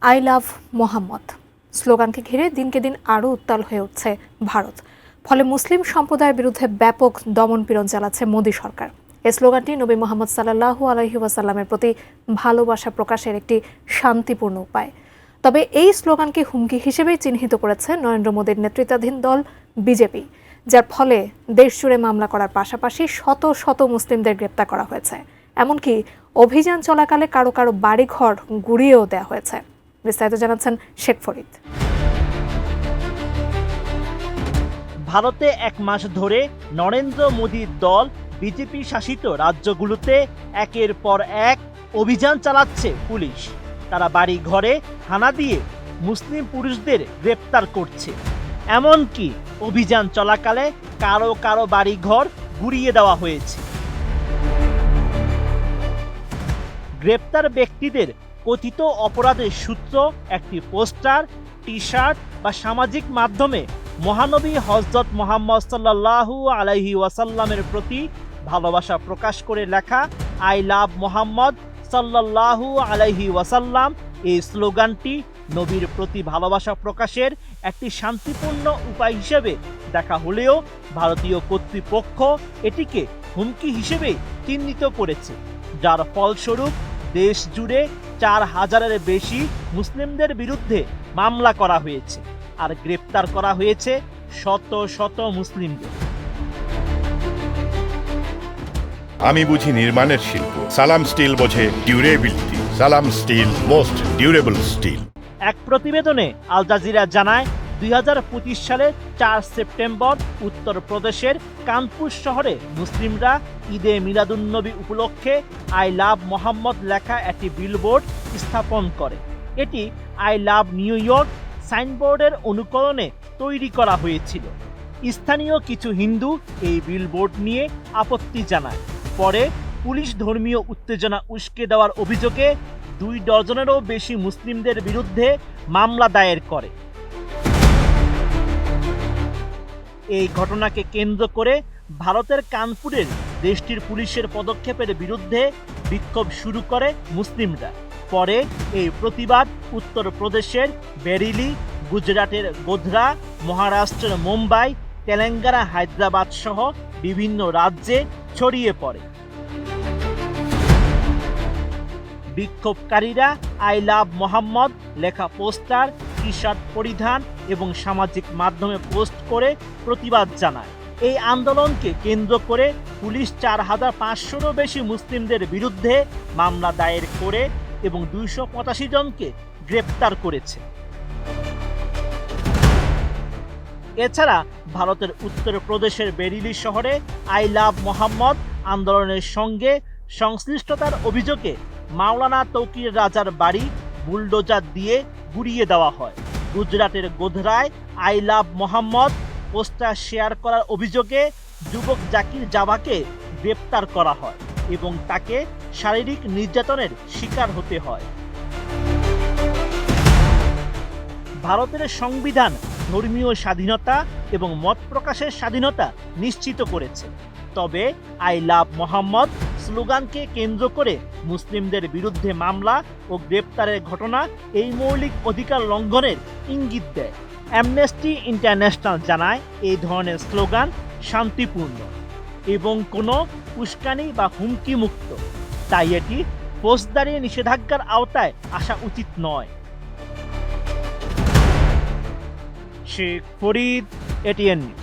I love Mohammad স্লোগানকে ঘিরে দিনকে দিন আরও উত্তাল হয়ে উঠছে ভারত। ফলে মুসলিম সম্প্রদায়ের বিরুদ্ধে ব্যাপক দমনপীড়ন চালাচ্ছে মোদী সরকার। এই স্লোগানটি নবী মোহাম্মদ সাল্লাল্লাহু আলাইহি ওয়াসাল্লামের প্রতি ভালোবাসা প্রকাশের একটি শান্তিপূর্ণ উপায়। তবে এই স্লোগানকে হুমকি হিসেবেই চিহ্নিত করেছে নরেন্দ্র মোদীর নেতৃত্বাধীন দল বিজেপি, যার ফলে দেশজুড়ে মামলা করার পাশাপাশি শত শত মুসলিমদের গ্রেপ্তার করা হয়েছে। এমনকি অভিযান চলাকালে কারো কারো বাড়িঘর গুঁড়িয়েও দেওয়া হয়েছে। বিস্তারিত জানাচ্ছেন শেখ ফরিদ। ভারতে এক মাস ধরে নরেন্দ্র মোদীর দল বিজেপি শাসিত রাজ্যগুলোতে একের পর এক অভিযান চালাচ্ছে পুলিশ। তারা বাড়ি ঘরে হানা দিয়ে মুসলিম পুরুষদের গ্রেপ্তার করছে। এমনকি অভিযান চলাকালে কারো কারো বাড়ি ঘর গুঁড়িয়ে দেওয়া হয়েছে। গ্রেপ্তার ব্যক্তিদের কথিত অপরাধের সূত্র একটি পোস্টার, টি শার্ট বা সামাজিক মাধ্যমে মহানবী হযরত মুহাম্মদ সাল্লাল্লাহু আলাইহি ওয়াসাল্লামের প্রতি ভালোবাসা প্রকাশ করে লেখা আই লাভ মোহাম্মদ সাল্লাল্লাহু আলাইহি ওয়াসাল্লাম। এই স্লোগানটি নবীর প্রতি ভালোবাসা প্রকাশের একটি শান্তিপূর্ণ উপায় হিসেবে দেখা হলেও ভারতীয় কর্তৃপক্ষ এটিকে হুমকি হিসেবে চিহ্নিত করেছে, যার ফলস্বরূপ দেশ জুড়ে 4000-এর বেশি মুসলিমদের বিরুদ্ধে মামলা করা হয়েছে আর গ্রেপ্তার করা হয়েছে শত শত মুসলিমদের। আমি বুঝি নির্মাণের শিল্প, সালাম স্টিল বোঝে ডিউরেবিলিটি। সালাম স্টিল, মোস্ট ডিউরেবল স্টিল। এক প্রতিবেদনে আল জাজিরা জানায় 2025 সালের 4 সেপ্টেম্বর উত্তরপ্রদেশের কানপুর শহরে মুসলিমরা ঈদে মিলাদুন্নবী উপলক্ষে আই লাভ মোহাম্মদ লেখা একটি বিলবোর্ড স্থাপন করে। এটি আই লাভ নিউ ইয়র্ক সাইনবোর্ডের অনুকরণে তৈরি করা হয়েছিল। স্থানীয় কিছু হিন্দু এই বিলবোর্ড নিয়ে আপত্তি জানায়। পরে পুলিশ ধর্মীয় উত্তেজনা উস্কে দেওয়ার অভিযোগে 2 ডজনেরও বেশি মুসলিমদের বিরুদ্ধে মামলা দায়ের করে। এই ঘটনাকে কেন্দ্র করে ভারতের কানপুরের দেশটির পুলিশের পদক্ষেপের বিরুদ্ধে বিক্ষোভ শুরু করে মুসলিমরা। পরে এই প্রতিবাদ উত্তরপ্রদেশের বেরিলি, গুজরাটের গোধরা, মহারাষ্ট্রের মুম্বাই, তেলেঙ্গানা, হায়দ্রাবাদ সহ বিভিন্ন রাজ্যে ছড়িয়ে পড়ে। বিক্ষোভকারীরা আই লাভ মোহাম্মদ লেখা পোস্টার, টি শার্ট পরিধান এবং সামাজিক মাধ্যমে পোস্ট করে প্রতিবাদ জানায়। এই আন্দোলনকে কেন্দ্র করে পুলিশ 4500-রও বেশি মুসলিমদের বিরুদ্ধে মামলা দায়ের করে এবং 285 জনকে গ্রেপ্তার করেছে। এছাড়া ভারতের উত্তরপ্রদেশের বেরিলি শহরে আই লাভ মোহাম্মদ আন্দোলনের সঙ্গে সংশ্লিষ্টতার অভিযোগে মাওলানা তৌকির রাজার বাড়ি বুলডোজার দিয়ে গুঁড়িয়ে দেওয়া হয়। গুজরাটের গোধরায় I love Mohammad poster share করার অভিযোগে যুবক জাকির জাভাকে গ্রেপ্তার করা হয় এবং তাকে শারীরিক নির্যাতনের শিকার হতে হয়। ভারতের সংবিধান ধর্মীয় স্বাধীনতা এবং মত প্রকাশের স্বাধীনতা নিশ্চিত করেছে। তবে আই লাভ মোহাম্মদ স্লোগানকে কেন্দ্র করে মুসলিমদের বিরুদ্ধে মামলা ও গ্রেপ্তারের ঘটনা এই মৌলিক অধিকার লঙ্ঘনের ইঙ্গিত দেয়। অ্যামনেস্টি ইন্টারন্যাশনাল জানায় এই ধরনের স্লোগান শান্তিপূর্ণ এবং কোনো উস্কানি বা হুমকি মুক্ত, তাই এটি ফৌজদারি নিষেধাজ্ঞার আওতায় আসা উচিত নয়। Sheikh Farid, ATN news.